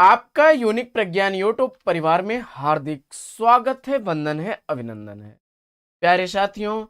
आपका यूनिक प्रज्ञान यूट्यूब परिवार में हार्दिक स्वागत है, वंदन है, अभिनंदन है। प्यारे साथियों,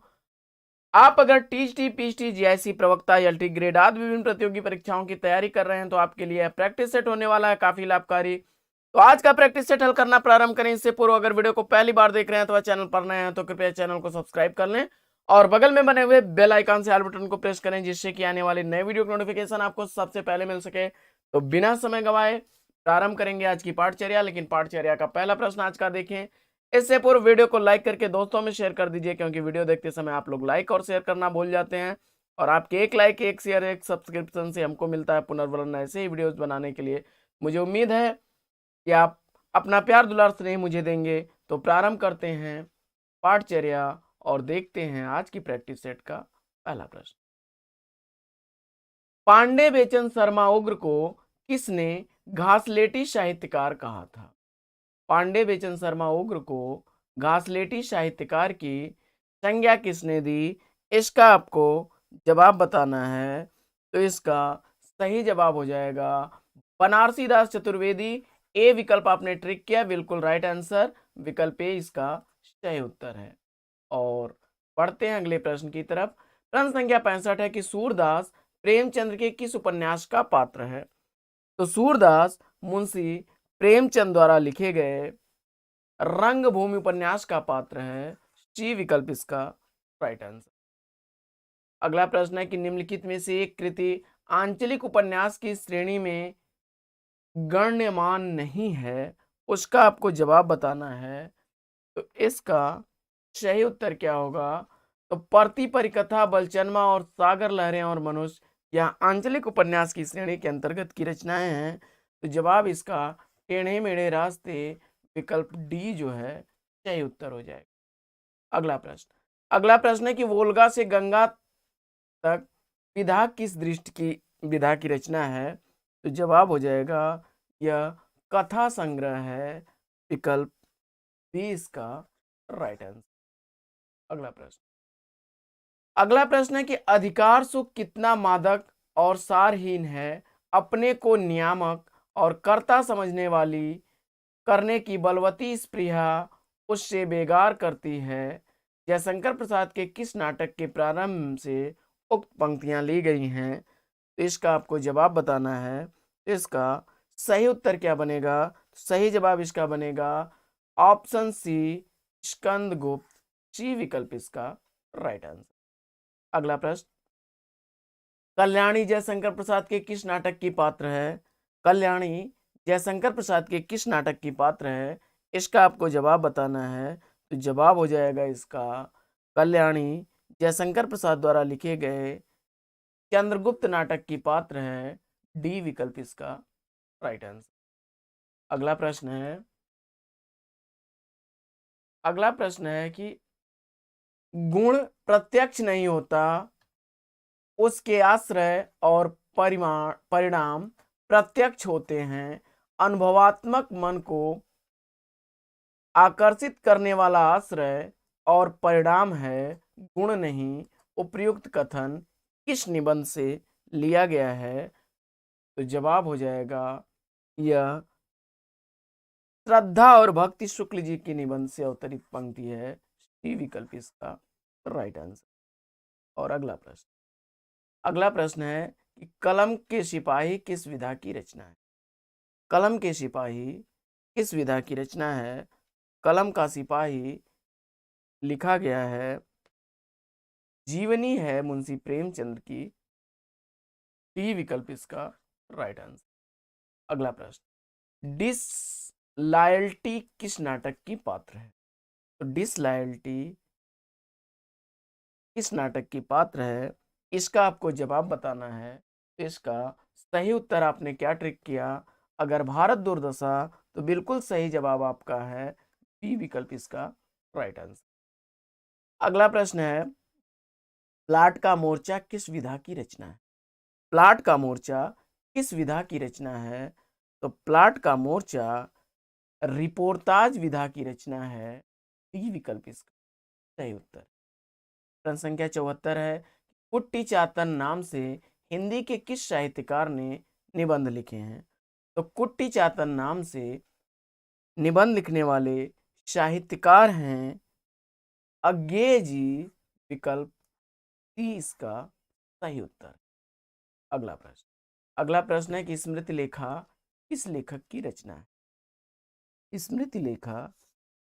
आप अगर टीजीटी, पीजीटी, जीआईसी, प्रवक्ता, एलटी ग्रेड आदि विभिन्न प्रतियोगी परीक्षाओं की तैयारी कर रहे हैं तो आपके लिए प्रैक्टिस सेट होने वाला है काफी लाभकारी। तो आज का प्रैक्टिस सेट हल करना प्रारंभ करें। इससे पूर्व अगर वीडियो को पहली बार देख रहे हैं तो चैनल पर नए हैं तो कृपया चैनल को सब्सक्राइब कर लें और बगल में बने हुए बेल आइकन से ऑल बटन को प्रेस करें, जिससे कि आने वाली नई वीडियो की नोटिफिकेशन आपको सबसे पहले मिल सके। तो बिना समय गवाए प्रारंभ करेंगे आज की पाठचर्या। लेकिन पाठचर्या का पहला प्रश्न आज का देखें। इससे पूर्व वीडियो को लाइक करके दोस्तों में शेयर कर दीजिए, क्योंकि वीडियो देखते समय आप लोग लाइक और शेयर करना भूल जाते हैं। और आपके एक लाइक, एक शेयर, एक सब्सक्रिप्शन से हमको मिलता है पुनर्वलन ऐसे ही वीडियोस बनाने के लिए। मुझे उम्मीद है कि आप अपना प्यार दुलार स्नेह मुझे देंगे। तो प्रारंभ करते हैं पाठचर्या और देखते हैं आज की प्रैक्टिस सेट का पहला प्रश्न। पांडे बेचन शर्मा उग्र को किसने घासलेटी साहित्यकार कहा था? पांडे बेचन शर्मा उग्र को घासलेटी साहित्यकार की संज्ञा किसने दी? इसका आपको जवाब बताना है। तो इसका सही जवाब हो जाएगा बनारसी दास चतुर्वेदी। ए विकल्प आपने ट्रिक किया, बिल्कुल राइट आंसर विकल्प ए इसका सही उत्तर है। और पढ़ते हैं अगले प्रश्न की तरफ। प्रश्न संख्या 65 है कि सूरदास प्रेमचंद्र के किस उपन्यास का पात्र है? तो सूरदास मुंशी प्रेमचंद द्वारा लिखे गए रंगभूमि उपन्यास का पात्र है। सी विकल्प इसका राइट आंसर। अगला प्रश्न है कि निम्नलिखित में से एक कृति आंचलिक उपन्यास की श्रेणी में गण्यमान नहीं है, उसका आपको जवाब बताना है। तो इसका सही उत्तर क्या होगा? तो परती परिकथा, बलचनमा और सागर लहरें और मनुष्य यह आंचलिक उपन्यास की श्रेणी के अंतर्गत की रचनाएं हैं। तो जवाब इसका टेढ़े मेढ़े रास्ते विकल्प डी जो है सही उत्तर हो जाएगा। अगला प्रश्न है कि वोल्गा से गंगा तक विधा की रचना है। तो जवाब हो जाएगा यह कथा संग्रह है। विकल्प बी इसका राइट आंसर। अगला प्रश्न है कि अधिकार सुख कितना मादक और सारहीन है, अपने को नियामक और कर्ता समझने वाली करने की बलवती स्पृहा उससे बेगार करती है। जयशंकर प्रसाद के किस नाटक के प्रारंभ से उक्त पंक्तियां ली गई हैं? तो इसका आपको जवाब बताना है। तो इसका सही उत्तर क्या बनेगा? सही जवाब इसका बनेगा ऑप्शन सी स्कंदगुप्त। सी विकल्प इसका राइट आंसर। अगला प्रश्न, कल्याणी जयशंकर प्रसाद के किस नाटक की पात्र है? कल्याणी जयशंकर प्रसाद के किस नाटक की पात्र है? इसका आपको जवाब बताना है। तो जवाब हो जाएगा इसका कल्याणी जयशंकर प्रसाद द्वारा लिखे गए चंद्रगुप्त नाटक की पात्र है। डी विकल्प इसका राइट आंसर। अगला प्रश्न है कि गुण प्रत्यक्ष नहीं होता, उसके आश्रय और परिणाम प्रत्यक्ष होते हैं। अनुभवात्मक मन को आकर्षित करने वाला आश्रय और परिणाम है, गुण नहीं। उपयुक्त कथन किस निबंध से लिया गया है? तो जवाब हो जाएगा यह श्रद्धा और भक्ति शुक्ल जी की निबंध से अवतरित पंक्ति है। डी विकल्प इसका राइट आंसर। और अगला प्रश्न है कि कलम के सिपाही किस विधा की रचना है? कलम के सिपाही किस विधा की रचना है? कलम का सिपाही लिखा गया है, जीवनी है मुंशी प्रेमचंद की। डी विकल्प इसका राइट आंसर। अगला प्रश्न, डिसलॉयल्टी किस नाटक की पात्र है? तो डिसलॉयल्टी किस नाटक की पात्र है? इसका आपको जवाब बताना है। तो इसका सही उत्तर आपने क्या ट्रिक किया? अगर भारत दुर्दशा, तो बिल्कुल सही जवाब आपका है बी विकल्प इसका राइट आंसर। अगला प्रश्न है, प्लाट का मोर्चा किस विधा की रचना है? प्लाट का मोर्चा किस विधा की रचना है? तो प्लाट का मोर्चा रिपोर्टाज विधा की रचना है। डी विकल्प इसका सही उत्तर। प्रश्न संख्या 74 है, कुट्टी चातन नाम से हिंदी के किस साहित्यकार ने निबंध लिखे हैं? तो कुट्टी चातन नाम से निबंध लिखने वाले साहित्यकार हैं अज्ञेय जी। विकल्प सी इसका सही उत्तर। अगला प्रश्न। अगला प्रश्न है कि स्मृति लेखा किस लेखक की रचना है। स्मृति लेखा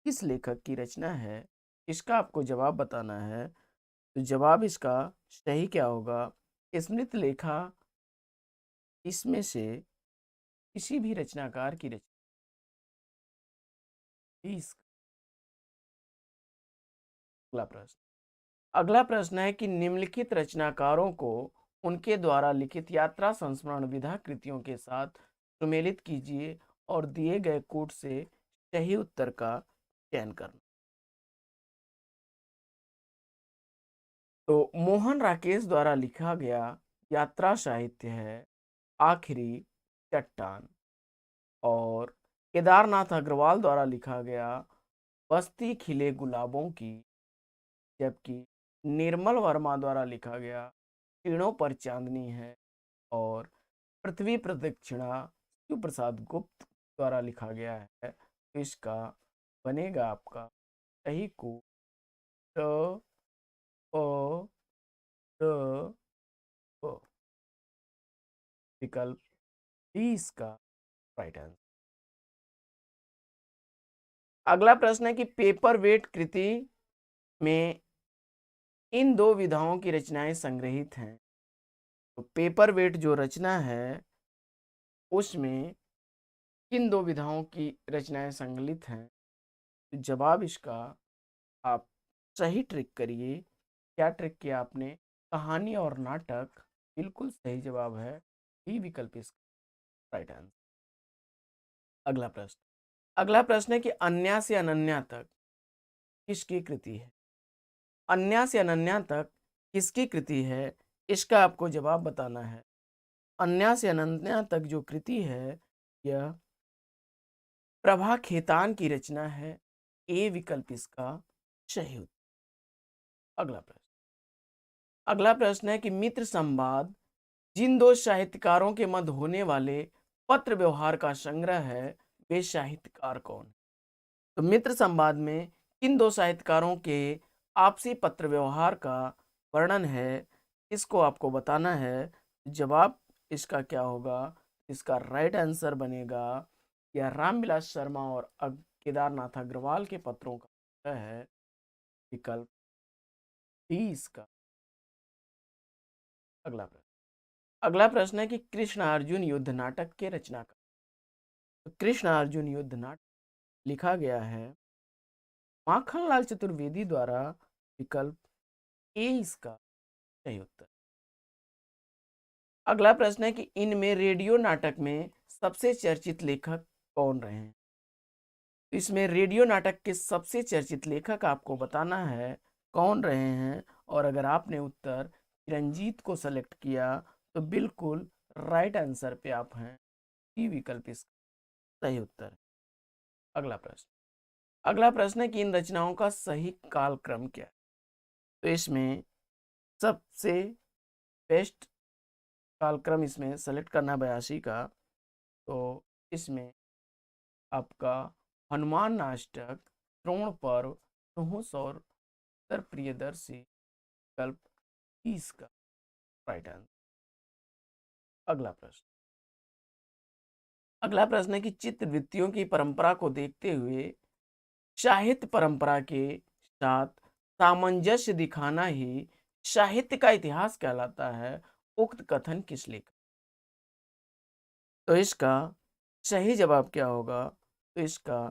किस लेखक की रचना है, इसका आपको जवाब बताना है। तो जवाब इसका सही क्या होगा? स्मृति लेखा इसमें से किसी भी रचनाकार की रचना। अगला प्रश्न। अगला प्रश्न है कि निम्नलिखित रचनाकारों को उनके द्वारा लिखित यात्रा संस्मरण विधा कृतियों के साथ सुमेलित कीजिए और दिए गए कोड से सही उत्तर का चयन करना। तो मोहन राकेश द्वारा लिखा गया यात्रा साहित्य है आखिरी चट्टान, और केदारनाथ अग्रवाल द्वारा लिखा गया बस्ती खिले गुलाबों की, जबकि निर्मल वर्मा द्वारा लिखा गया किरणों पर चांदनी है, और पृथ्वी प्रदक्षिणा शिव प्रसाद गुप्त द्वारा लिखा गया है। तो इसका बनेगा आपका सही को ट अ ट प। विकल्प डी इसका राइट आंसर। अगला प्रश्न है कि पेपर वेट कृति में इन दो विधाओं की रचनाएं संग्रहित हैं। तो पेपर वेट जो रचना है उसमें किन दो विधाओं की रचनाएं संकलित हैं? तो जवाब इसका आप सही ट्रिक करिए। क्या ट्रिक किया आपने? कहानी और नाटक। बिल्कुल सही जवाब है, बी विकल्प इसका राइट आंसर। अगला प्रश्न। अगला प्रश्न है कि अन्या से अनन्या तक किसकी कृति है। अन्या से अनन्या तक किसकी कृति है, इसका आपको जवाब बताना है। अन्या से अनन्या तक जो कृति है यह प्रभा खेतान की रचना है। ए विकल्प इसका सही उत्तर। अगला प्रश्न। अगला प्रश्न है कि मित्र संवाद जिन दो साहित्यकारों के मध्य होने वाले पत्र व्यवहार का संग्रह है वे साहित्यकार कौन? तो मित्र संवाद में किन दो साहित्यकारों के आपसी पत्र व्यवहार का वर्णन है, इसको आपको बताना है। जवाब इसका क्या होगा? इसका राइट आंसर बनेगा या रामविलास शर्मा और केदारनाथ अग्रवाल के पत्रों का संग्रह है। विकल्प डी इसका। अगला प्रश्न। अगला प्रश्न है कि कृष्ण अर्जुन युद्ध नाटक के रचनाकार। तो कृष्ण अर्जुन युद्ध नाटक लिखा गया है माखनलाल चतुर्वेदी द्वारा। विकल्प ए इसका सही उत्तर। अगला प्रश्न है कि इनमें रेडियो नाटक में सबसे चर्चित लेखक कौन रहे हैं। तो इसमें रेडियो नाटक के सबसे चर्चित लेखक आपको बताना है कौन रहे हैं, और अगर आपने उत्तर चिरंजीत को सेलेक्ट किया तो बिल्कुल राइट आंसर पे आप हैं। ई विकल्प इसका सही उत्तर है। अगला प्रश्न। अगला प्रश्न है कि इन रचनाओं का सही कालक्रम क्या है। तो इसमें सबसे बेस्ट कालक्रम इसमें सेलेक्ट करना 82 का। तो इसमें आपका हनुमान नाटक, द्रोण पर्व, नुहुस और उत्तर प्रियदर्शी। विकल्प 30 का राइट आंसर। अगला प्रश्न। अगला प्रश्न है कि चित्रवृत्तियों की परंपरा को देखते हुए साहित्य परंपरा के साथ सामंजस्य दिखाना ही साहित्य का इतिहास कहलाता है। उक्त कथन किस लेखक? तो इसका सही जवाब क्या होगा? तो इसका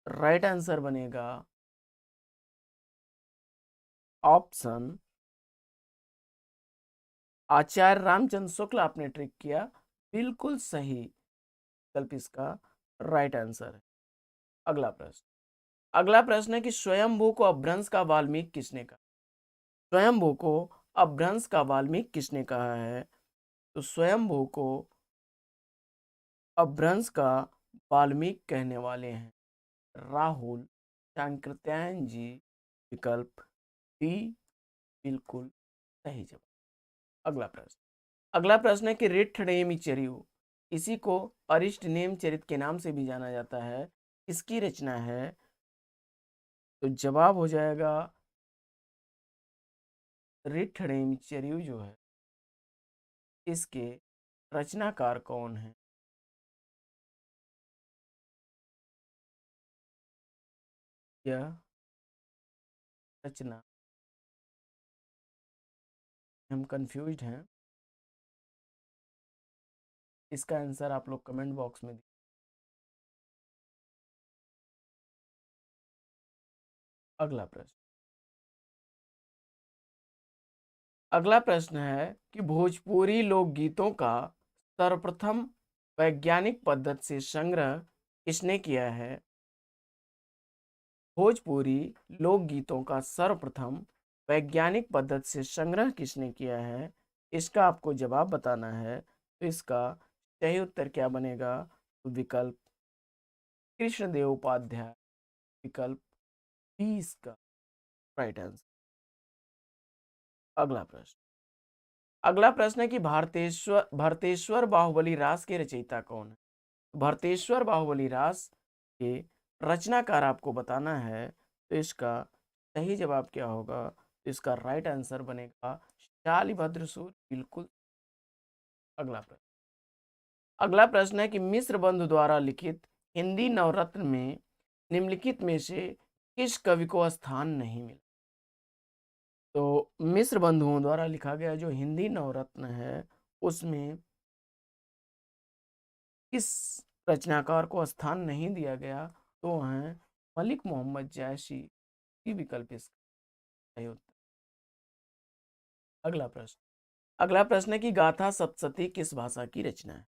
राइट आंसर बनेगा ऑप्शन आचार्य रामचंद्र शुक्ल। आपने ट्रिक किया, बिल्कुल सही विकल्प इसका राइट आंसर है। अगला प्रश्न। अगला प्रश्न है कि स्वयंभू को अपभ्रंश का वाल्मीकि किसने कहा। स्वयंभू को अपभ्रंश का वाल्मीकि किसने कहा है? तो स्वयंभू को अपभ्रंश का वाल्मीकि कहने वाले हैं राहुल सांकृत्यायन जी। विकल्प बी बिल्कुल सही जवाब। अगला प्रश्न। अगला प्रश्न है कि रिठणेमि चरियु इसी को अरिष्ट नेमचरित के नाम से भी जाना जाता है, इसकी रचना है। तो जवाब हो जाएगा ऋद्धनेमचर्यु जो है, इसके रचनाकार कौन है? यह रचना, हम कंफ्यूज्ड हैं, इसका आंसर आप लोग कमेंट बॉक्स में। अगला प्रश्न, अगला प्रश्न है कि भोजपुरी लोकगीतों का सर्वप्रथम वैज्ञानिक पद्धति से संग्रह किसने किया है? भोजपुरी लोकगीतों का सर्वप्रथम वैज्ञानिक पद्धति से संग्रह किसने किया है? इसका आपको जवाब बताना है। तो इसका सही उत्तर क्या बनेगा? तो विकल्प कृष्णदेव उपाध्याय, विकल्प बी इसका राइट आंसर। अगला प्रश्न, अगला प्रश्न है कि भरतेश्वर बाहुबली रास के रचयिता कौन है? भरतेश्वर बाहुबली रास के रचनाकार आपको बताना है। तो इसका सही जवाब क्या होगा? तो इसका राइट आंसर बनेगा शालिभद्र सूर्य, बिल्कुल। अगला प्रश्न, अगला प्रश्न है कि मिश्र बंधु द्वारा लिखित हिंदी नवरत्न में निम्नलिखित में से किस कवि को स्थान नहीं मिला? तो मिश्र बंधुओं द्वारा लिखा गया जो हिंदी नवरत्न है, उसमें किस रचनाकार को स्थान नहीं दिया गया? तो हैं मलिक मोहम्मद जैशी, की विकल्प इसका सही उत्तर। अगला प्रश्न, अगला प्रश्न है कि गाथा सप्तशती किस भाषा की रचना है?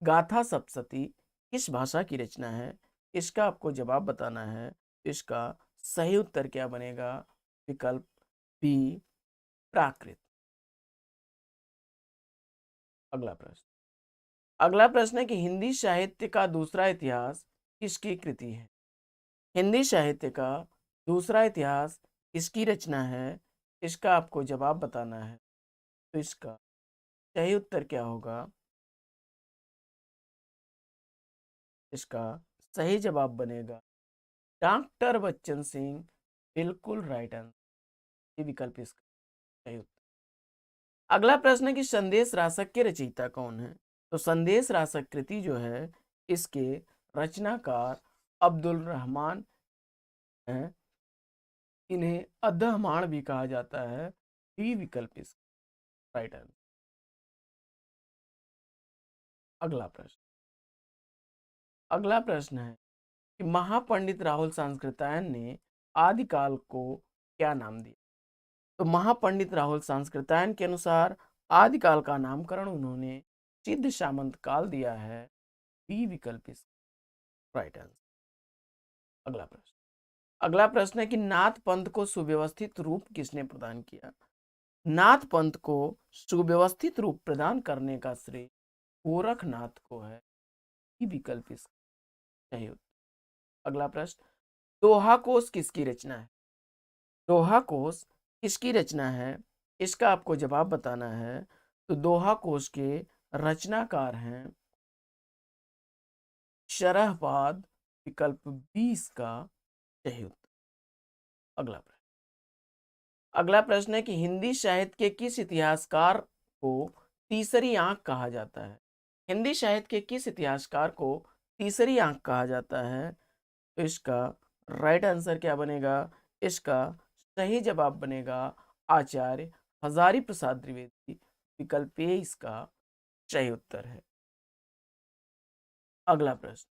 गाथा सप्तशती किस भाषा की रचना है? इसका आपको जवाब बताना है। इसका सही उत्तर क्या बनेगा? विकल्प बी प्राकृत। अगला प्रश्न, अगला प्रश्न है कि हिंदी साहित्य का दूसरा इतिहास किसकी कृति है? हिंदी साहित्य का दूसरा इतिहास किसकी रचना है? इसका आपको जवाब बताना है। तो इसका सही उत्तर क्या होगा? इसका सही जवाब बनेगा डॉक्टर बच्चन सिंह, बिल्कुल राइट आंसर, ये विकल्प इसका सही उत्तर। अगला प्रश्न है कि संदेश रासक के रचयिता कौन है? तो संदेश रासक कृति जो है, इसके रचनाकार अब्दुल रहमान हैं, इन्हें अद्धमाण भी कहा जाता है, बी विकल्प इसका राइट आंसर। अगला प्रश्न, अगला प्रश्न है कि महापंडित राहुल सांस्कृत्यायन ने आदिकाल को क्या नाम दिया? तो महापंडित राहुल सांस्कृत्यायन के अनुसार आदिकाल का नामकरण उन्होंने सिद्ध सामंत काल दिया है, बी विकल्प इसका राइट आंसर। अगला प्रश्न, अगला प्रश्न है कि नाथ पंथ को सुव्यवस्थित रूप किसने प्रदान किया? नाथ पंथ को सुव्यवस्थित रूप प्रदान करने का श्रेय गोरखनाथ को है, बी विकल्प इसका सही उत्तर। अगला प्रश्न, दोहा कोश किसकी रचना है? दोहा कोश किसकी रचना है? इसका आपको जवाब बताना है। तो दोहा कोश के रचनाकार हैं शरहपाद, विकल्प 20 का सही उत्तर। अगला प्रश्न, अगला प्रश्न है कि हिंदी साहित्य के किस इतिहासकार को तीसरी आंख कहा जाता है? हिंदी साहित्य के किस इतिहासकार को तीसरी आंख कहा जाता है? तो इसका राइट आंसर क्या बनेगा? इसका सही जवाब बनेगा आचार्य हजारी प्रसाद द्विवेदी, विकल्प ए इसका सही उत्तर है। अगला प्रश्न,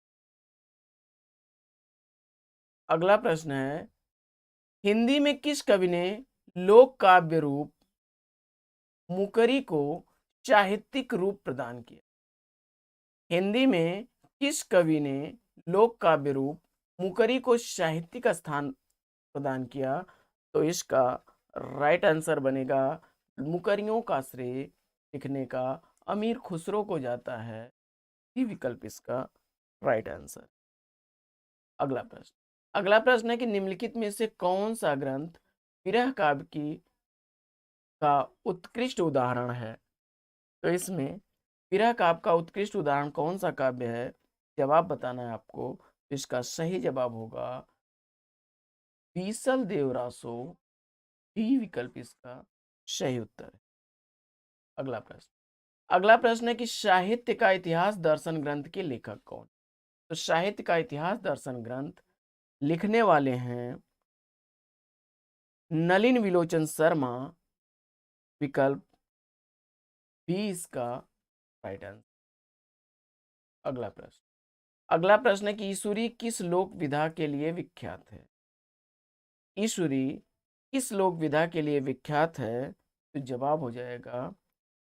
अगला प्रश्न है हिंदी में किस कवि ने लोक काव्य रूप मुकरी को साहित्यिक रूप प्रदान किया? हिंदी में किस कवि ने लोक काव्य रूप मुकरी को साहित्यिक स्थान प्रदान किया? तो इसका राइट आंसर बनेगा मुकरियों का श्रेय लिखने का अमीर खुसरो को जाता है, ये विकल्प इसका राइट आंसर। अगला प्रश्न, अगला प्रश्न है कि निम्नलिखित में से कौन सा ग्रंथ विरह काव्य की का उत्कृष्ट उदाहरण है? तो इसमें विरह काव्य का उत्कृष्ट उदाहरण कौन सा काव्य है? जवाब बताना है आपको। तो इसका सही जवाब होगा बीसल देवरासो। डी विकल्प इसका सही उत्तर है। अगला प्रश्न। अगला प्रश्न है कि साहित्य का इतिहास दर्शन ग्रंथ के लेखक कौन? तो साहित्य का इतिहास दर्शन ग्रंथ लिखने वाले हैं नलिन विलोचन शर्मा। विकल्प बी इसका राइट आंसर। अगला प्रश्न। अगला प्रश्न है कि ईश्वरी किस लोक विधा के लिए विख्यात है? ईश्वरी किस लोक विधा के लिए विख्यात है? तो जवाब हो जाएगा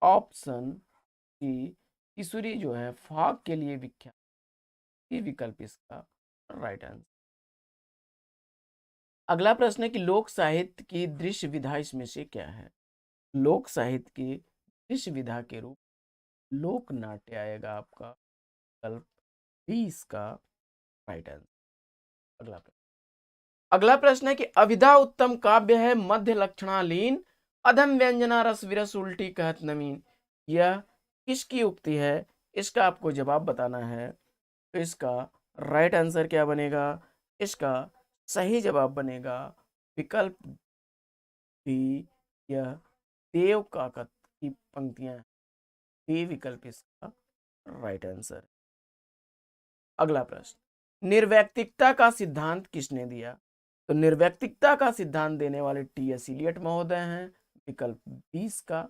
ऑप्शन सी, ईश्वरी जो है फाग के लिए विख्यात। ये विकल्प इसका राइट आंसर। अगला प्रश्न है कि लोक साहित्य की दृश्य विधा इसमें से क्या है? लोक साहित्य की दृश्य विधा के रूप लोक नाट्य आएगा आपका। विकल्प बी इसका राइट आंसर। अगला प्रश्न। अगला प्रश्न है कि अभिधा उत्तम काव्य है मध्य लक्षणालीन, अधम व्यंजना रस विरस उल्टी कहत नवीन। यह किसकी उक्ति है? इसका आपको जवाब बताना है। तो इसका राइट आंसर क्या बनेगा? इसका सही जवाब बनेगा विकल्प बी, यह देव काकत की पंक्तियां। बी विकल्प इसका राइट आंसर। अगला प्रश्न। निर्वैयक्तिकता का सिद्धांत किसने दिया? तो निर्वैयक्तिकता का सिद्धांत देने वाले टी.एस. इलियट महोदय हैं। विकल्प 20 का।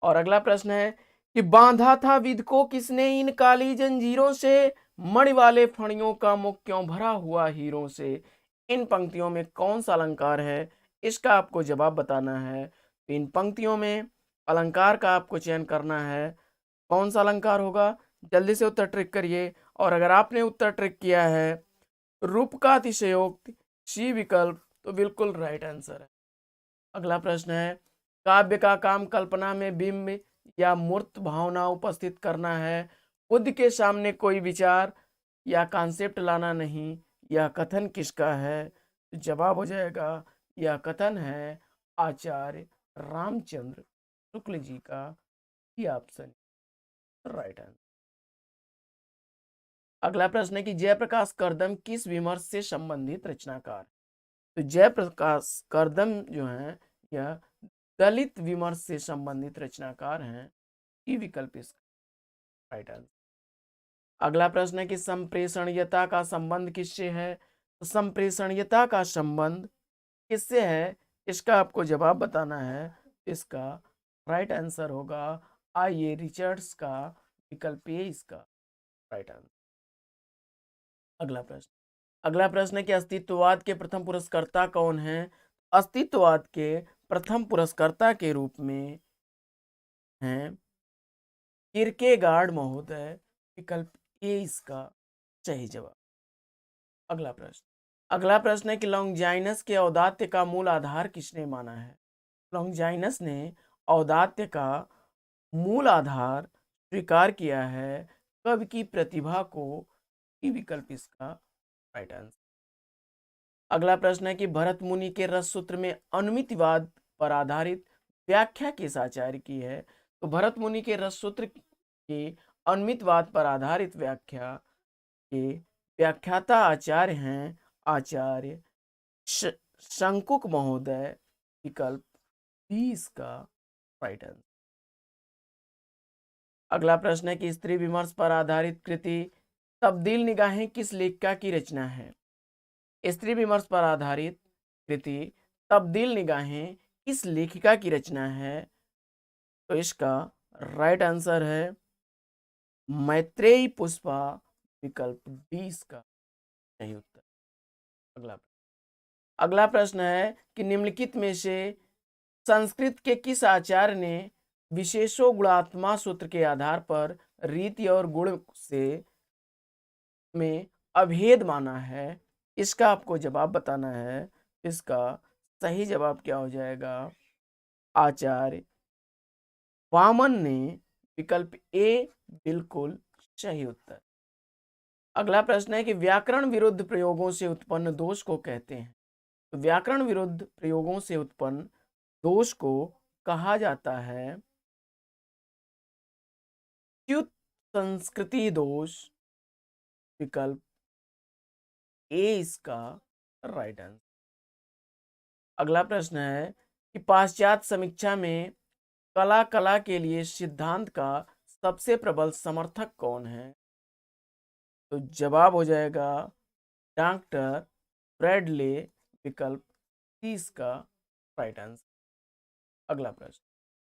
और अगला प्रश्न है कि बांधा था विध को किसने इन काली जंजीरों से, मणि वाले फणियों का मुख क्यों भरा हुआ हीरों से। इन पंक्तियों में कौन सा अलंकार है? इसका आपको जवाब बताना है। तो इन पंक्तियों में अलंकार का आपको चयन करना है। कौन सा अलंकार होगा? जल्दी से उत्तर ट्रिक करिए। और अगर आपने उत्तर ट्रिक किया है रूप का अतिशयोक्ति, सी विकल्प, तो बिल्कुल राइट आंसर है। अगला प्रश्न है काव्य का काम कल्पना में बिंब या मूर्त भावना उपस्थित करना है, खुद के सामने कोई विचार या कॉन्सेप्ट लाना नहीं। यह कथन किसका है? जवाब हो जाएगा यह कथन है आचार्य रामचंद्र शुक्ल जी का। ही ऑप्शन राइट आंसर। अगला प्रश्न है कि जयप्रकाश कर्दम किस विमर्श से संबंधित रचनाकार? तो जयप्रकाश कर्दम जो है यह दलित विमर्श से संबंधित रचनाकार हैं। ई विकल्प इसका राइट आंसर। अगला प्रश्न है कि संप्रेषणीयता का संबंध किससे है? तो संप्रेषणीयता का संबंध किससे है? इसका आपको जवाब बताना है। इसका राइट आंसर होगा आइए रिचर्ड्स का। विकल्प ए इसका राइट आंसर। अगला प्रश्न। अगला प्रश्न है कि अस्तित्ववाद के प्रथम पुरस्कर्ता कौन है? अस्तित्ववाद के प्रथम पुरस्कर्ता के रूप में हैं किरकेगार्ड महोदय। विकल्प ए इसका सही जवाब। अगला प्रश्न। अगला प्रश्न है कि लॉन्गिनस के औदात्य का मूल आधार किसने माना है? लॉन्गिनस ने औदात्य का मूल आधार स्वीकार किया है कवि की प्रतिभा को। ई विकल्प इसका राइट आंसर। अगला प्रश्न है कि भरत मुनि के रस सूत्र में अनुमितिवाद पर आधारित व्याख्या किस आचार्य की है? तो भरत मुनि के रस सूत्र की अनुमितवाद पर आधारित व्याख्या के व्याख्याता आचार्य हैं आचार्य शंकुक महोदय। विकल्प बी इसका राइट आंसर। अगला प्रश्न है कि स्त्री विमर्श पर आधारित कृति तब्दील निगाहें किस लेखिका की रचना है? स्त्री विमर्श पर आधारित कृति तब्दील निगाहें किस लेखिका की रचना है? तो इसका राइट आंसर है मैत्रेयी पुष्पा। विकल्प डी इसका सही उत्तर। अगला प्रश्न है कि निम्नलिखित में से संस्कृत के किस आचार्य ने विशेषो गुणात्मा सूत्र के आधार पर रीति और गुण से में अभेद माना है? इसका आपको जवाब बताना है। इसका सही जवाब क्या हो जाएगा? आचार्य वामन ने। विकल्प ए बिल्कुल सही उत्तर। अगला प्रश्न है कि व्याकरण विरुद्ध प्रयोगों से उत्पन्न दोष को कहते हैं। तो व्याकरण विरुद्ध प्रयोगों से उत्पन्न दोष को कहा जाता है च्युत संस्कृति दोष, विकल्प ए इसका राइट आंसर। अगला प्रश्न है कि पाश्चात्य समीक्षा में कला के लिए सिद्धांत का सबसे प्रबल समर्थक कौन है? तो जवाब हो जाएगा डॉक्टर ब्रैडले, विकल्प सी इसका राइट आंसर।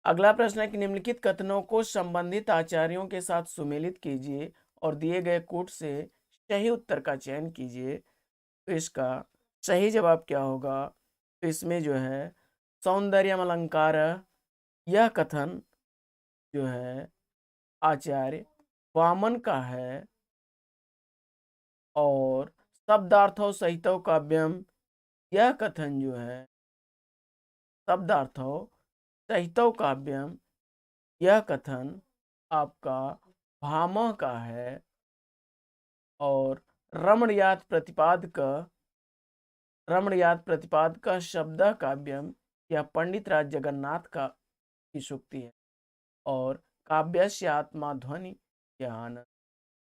अगला प्रश्न है कि निम्नलिखित कथनों को संबंधित आचार्यों के साथ सुमेलित कीजिए और दिए गए कोट से सही उत्तर का चयन कीजिए। तो इसका सही जवाब क्या होगा? तो इसमें जो है सौंदर्यम अलंकार, यह कथन जो है आचार्य वामन का है, और शब्दार्थो सहितो काव्यम, यह कथन जो है शब्दार्थो सहितो काव्यम, यह कथन आपका भामह का है, और रमणीयात प्रतिपादक शब्द काव्यम, यह पंडित राज जगन्नाथ का की सूक्ति है, और काव्यस्य आत्मा ध्वनि ज्ञान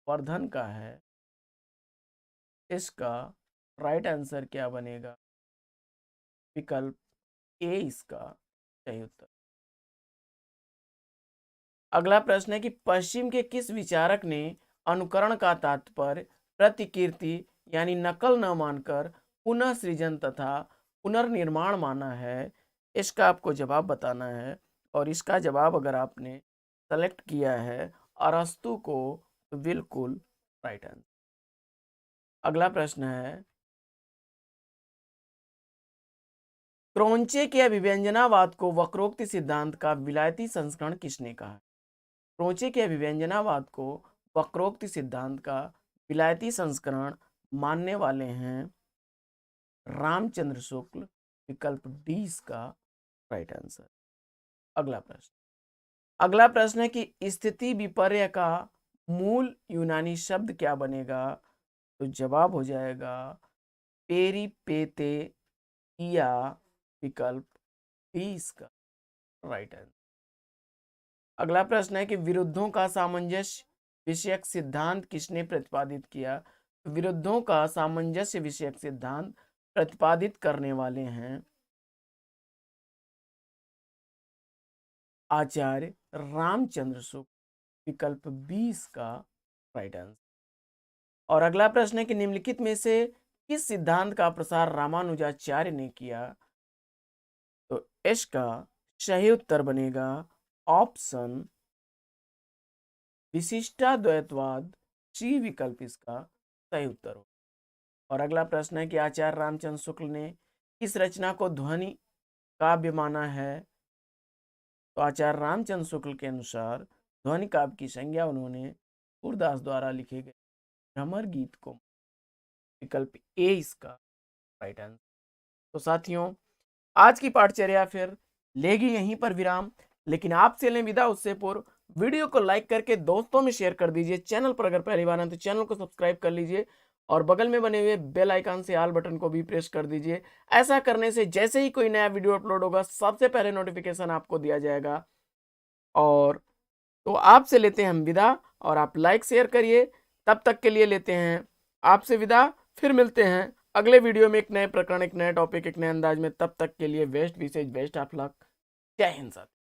वर्धन का है। इसका राइट आंसर क्या बनेगा? विकल्प ए इसका सही उत्तर। अगला प्रश्न है कि पश्चिम के किस विचारक ने अनुकरण का तात्पर्य प्रतिकीर्ति यानी नकल न मानकर पुनः सृजन तथा पुनर्निर्माण माना है? इसका आपको जवाब बताना है, और इसका जवाब अगर आपने सेलेक्ट किया है अरस्तु को, तो बिल्कुल राइट आंसर। अगला प्रश्न है क्रोंचे के अभिव्यंजनावाद को वक्रोक्ति सिद्धांत का विलायती संस्करण किसने कहा? क्रोंचे के अभिव्यंजनावाद को वक्रोक्ति सिद्धांत का विलायती संस्करण मानने वाले हैं रामचंद्र शुक्ल, विकल्प डी इसका राइट आंसर। अगला प्रश्न है कि स्थिति विपर्य का मूल यूनानी शब्द क्या बनेगा? तो जवाब हो जाएगा पेरिपेते, या विकल्प डी इसका राइट आंसर। अगला प्रश्न है कि विरुद्धों का सामंजस्य विषयक सिद्धांत किसने प्रतिपादित किया? विरुद्धों का सामंजस्य विषयक सिद्धांत प्रतिपादित करने वाले हैं आचार्य रामचंद्र शुक्ल, विकल्प 20 का राइट आंसर। और अगला प्रश्न है कि निम्नलिखित में से किस सिद्धांत का प्रसार रामानुजाचार्य ने किया? तो इसका सही उत्तर बनेगा ऑप्शन विशिष्टाद्वैतवाद, सी विकल्प इसका सही उत्तर हो। और अगला प्रश्न है कि आचार्य रामचंद्र शुक्ल ने किस रचना को ध्वनि काव्य माना है? तो आचार्य रामचंद्र शुक्ल के अनुसार ध्वनि काव्य की संज्ञा उन्होंने सूरदास द्वारा लिखे गए भ्रमर गीत को, विकल्प ए इसका राइट आंसर। तो साथियों, आज की पाठचर्या फिर लेगी यहीं पर विराम, लेकिन आपसे लें विदा उससे पूर्व वीडियो को लाइक करके दोस्तों में शेयर कर दीजिए। चैनल पर अगर पहली बार हैं तो चैनल को सब्सक्राइब कर लीजिए, और बगल में बने हुए बेल आइकन से ऑल बटन को भी प्रेस कर दीजिए। ऐसा करने से जैसे ही कोई नया वीडियो अपलोड होगा सबसे पहले नोटिफिकेशन आपको दिया जाएगा। और तो आपसे लेते हैं हम विदा, और आप लाइक शेयर करिए। तब तक के लिए लेते हैं आपसे विदा, फिर मिलते हैं अगले वीडियो में एक नए प्रकरण, एक नए टॉपिक, एक नए अंदाज में। तब तक के लिए बेस्ट विशेष बेस्ट ऑफ लक। जय हिंद साथी।